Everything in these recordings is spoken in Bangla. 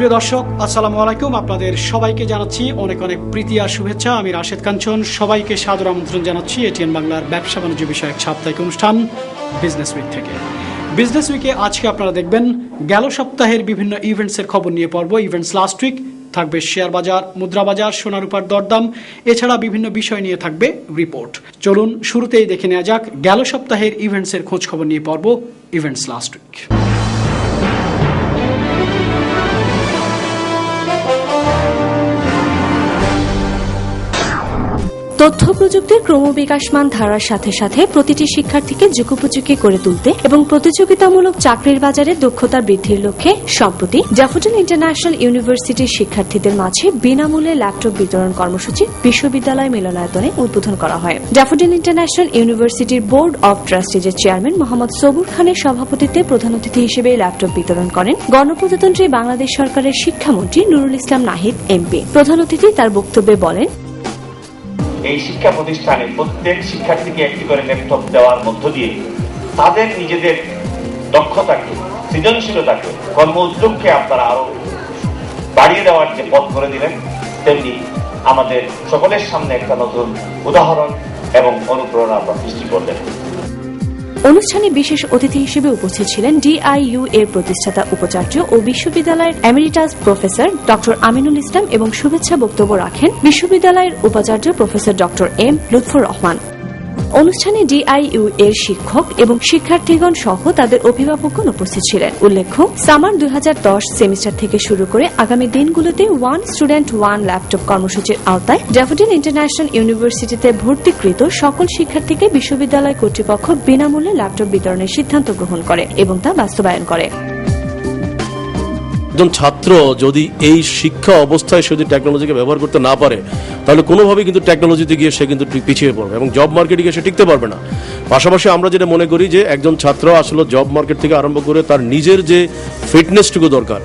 সুপ্রিয় দর্শক, আসসালামু আলাইকুম। আপনাদের সবাইকে জানাচ্ছি অনেক অনেক প্রীতি আর শুভেচ্ছা। আমি রাশেদ কাঞ্চন সবাইকে সাদর আমন্ত্রণ জানাচ্ছি এটিএন বাংলার ব্যবসা বাণিজ্য বিষয়ক সাপ্তাহিক অনুষ্ঠান বিজনেস উইক থেকে। বিজনেস উইকে আজকে আপনারা দেখবেন গেল সপ্তাহের বিভিন্ন ইভেন্টসের খবর নিয়ে পর্ব। ইভেন্টস লাস্ট উইক থাকবে শেয়ার বাজার, মুদ্রা বাজার, সোনা রূপার দরদাম, এছাড়া বিভিন্ন বিষয় নিয়ে থাকবে রিপোর্ট। চলুন শুরুতেই দেখে নেওয়া যাক গেল সপ্তাহের ইভেন্টসের খোঁজ খবর নিয়ে পর্ব ইভেন্টস লাস্ট উইক। তথ্য প্রযুক্তির ক্রমবিকাশমান ধারার সাথে সাথে প্রতিটি শিক্ষার্থীকে যুগোপযোগী করে তুলতে এবং প্রতিযোগিতামূলক চাকরির বাজারে দক্ষতা বৃদ্ধির লক্ষ্যে সম্প্রতি ড্যাফোডিল ইন্টারন্যাশনাল ইউনিভার্সিটির শিক্ষার্থীদের মাঝে বিনামূল্যে ল্যাপটপ বিতরণ কর্মসূচি বিশ্ববিদ্যালয় মিলনায়তনে উদ্বোধন করা হয়। ড্যাফোডিল ইন্টারন্যাশনাল ইউনিভার্সিটির বোর্ড অব ট্রাস্টিজের চেয়ারম্যান মোহাম্মদ সবুর খানের সভাপতিত্বে প্রধান অতিথি হিসেবে ল্যাপটপ বিতরণ করেন গণপ্রজাতন্ত্রী বাংলাদেশ সরকারের শিক্ষামন্ত্রী নুরুল ইসলাম নাহিদ এমপি। প্রধান অতিথি তার বক্তব্যে বলেন, এই শিক্ষা প্রতিষ্ঠানে প্রত্যেক শিক্ষার্থীকে একটি করে ল্যাপটপ দেওয়ার মধ্য দিয়ে তাদের নিজেদের দক্ষতাকে, সৃজনশীলতাকে, কর্ম উদ্যোগকে আপনারা আরো বাড়িয়ে দেওয়ার যে পথ করে দিলেন, তেমনি আমাদের সকলের সামনে একটা নতুন উদাহরণ এবং অনুপ্রেরণা সৃষ্টি করলেন। অনুষ্ঠানে বিশেষ অতিথি হিসেবে উপস্থিত ছিলেন ডিআইইউ এর প্রতিষ্ঠাতা উপাচার্য ও বিশ্ববিদ্যালয়ের emeritus professor doctor Aminul Islam এবং শুভেচ্ছা বক্তব্য রাখেন বিশ্ববিদ্যালয়ের উপাচার্য professor doctor M Lutfur Rahman. অনুষ্ঠানে ডিআইইউ এর শিক্ষক এবং শিক্ষার্থীগণ সহ তাদের অভিভাবকগণ উপস্থিত ছিলেন। উল্লেখ্য, সামার 2010 সেমিস্টার থেকে শুরু করে আগামী দিনগুলোতে ওয়ান স্টুডেন্ট ওয়ান ল্যাপটপ কর্মসূচির আওতায় ড্যাফোডিল ইন্টারন্যাশনাল ইউনিভার্সিটিতে ভর্তিকৃত সকল শিক্ষার্থীকে বিশ্ববিদ্যালয় কর্তৃপক্ষ বিনামূল্যে ল্যাপটপ বিতরণের সিদ্ধান্ত গ্রহণ করে এবং তা বাস্তবায়ন করে। একজন ছাত্র যদি এই শিক্ষা অবস্থায় সে যদি টেকনোলজিকে ব্যবহার করতে না পারে, তাহলে কোনোভাবেই কিন্তু টেকনোলজিতে গিয়ে সে কিন্তু পিছিয়ে পড়বে এবং জব মার্কেটে গিয়ে সে টিকতে পারবে না। পাশাপাশি আমরা যেটা মনে করি যে একজন ছাত্র আসলে জব মার্কেট থেকে আরম্ভ করে তার নিজের যে ফিটনেসটুকু দরকার,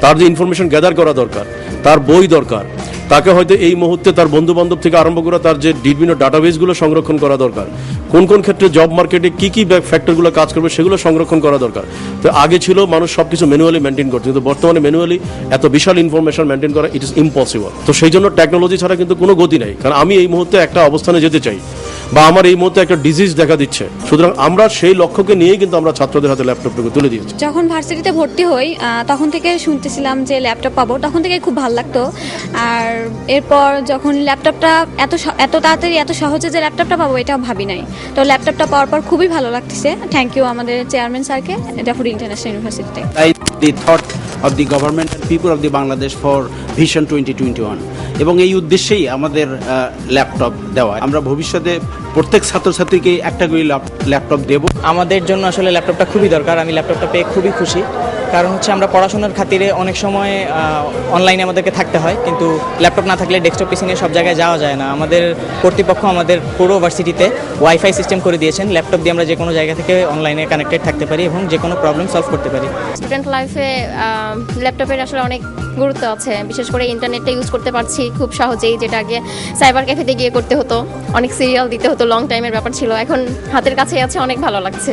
তার যে ইনফরমেশন গ্যাদার করা দরকার, তার বই দরকার, তাকে হয়তো এই মুহূর্তে তার বন্ধু বান্ধব থেকে আরম্ভ করে তার যে বিভিন্ন ডাটাবেসগুলো সংরক্ষণ করা দরকার, কোন কোন ক্ষেত্রে জব মার্কেটে কি কি ফ্যাক্টরগুলো কাজ করবে সেগুলো সংরক্ষণ করা দরকার। তো আগে ছিল মানুষ সবকিছু ম্যানুয়ালি মেনটেন করছে, কিন্তু বর্তমানে ম্যানুয়ালি এত বিশাল ইনফরমেশন মেনটেন করা ইট ইজ ইম্পসিবল। তো সেই জন্য টেকনোলজি ছাড়া কিন্তু কোনো গতি নেই। কারণ আমি এই মুহূর্তে একটা অবস্থানে যেতে চাই বা আমার এই মুহূর্তে একটা ডিজিজ দেখা দিচ্ছে, সুতরাং আমরা সেই লক্ষ্যকে নিয়েই কিন্তু আমরা ছাত্রদের হাতে ল্যাপটপটুকু তুলে দিয়েছি। যখন ভার্সিটিতে ভর্তি হই তখন থেকে শুনতেছিলাম যে ল্যাপটপ পাবো, তখন থেকে খুব ভালো লাগতো। আর এরপর যখন ল্যাপটপটা এত তাড়াতাড়ি এত সহজে যে ল্যাপটপটা পাবো এটাও ভাবি নাই। তো ল্যাপটপটা পাওয়ার পর খুবই ভালো লাগতেছে। থ্যাংক ইউ আমাদের চেয়ারম্যান স্যারকে, ড্যাফোডিল ইন্টারন্যাশনাল ইউনিভার্সিটিতে। The thought of the government and people of the Bangladesh for Vision 2021 এবং এই উদ্দেশ্যেই আমাদের ল্যাপটপ দেওয়া। আমরা ভবিষ্যতে প্রত্যেক ছাত্রছাত্রীকে একটা করে ল্যাপটপ দেব। আমাদের জন্য আসলে ল্যাপটপটা খুবই দরকার। আমি ল্যাপটপটা পেয়ে খুবই খুশি, কারণ হচ্ছে আমরা পড়াশোনার খাতিরে অনেক সময় অনলাইনে আমাদেরকে থাকতে হয়, কিন্তু ল্যাপটপ না থাকলে ডেস্কটপ পিসি নিয়ে সব জায়গায় যাওয়া যায় না। আমাদের কর্তৃপক্ষ আমাদের পুরো ভার্সিটিতে ওয়াইফাই সিস্টেম করে দিয়েছেন। ল্যাপটপ দিয়ে আমরা যে কোনো জায়গা থেকে অনলাইনে কানেক্টেড থাকতে পারি এবং যে কোনো প্রবলেম সলভ করতে পারি। স্টুডেন্ট লাইফে ল্যাপটপের আসলে অনেক গুরুত্ব আছে, বিশেষ করে ইন্টারনেটটা ইউজ করতে পারছি খুব সহজেই, যেটা আগে সাইবার ক্যাফেতে গিয়ে করতে হতো, অনেক সিরিয়াল দিতে হতো, লং টাইমের ব্যাপার ছিল। এখন হাতের কাছেই আছে, অনেক ভালো লাগছে।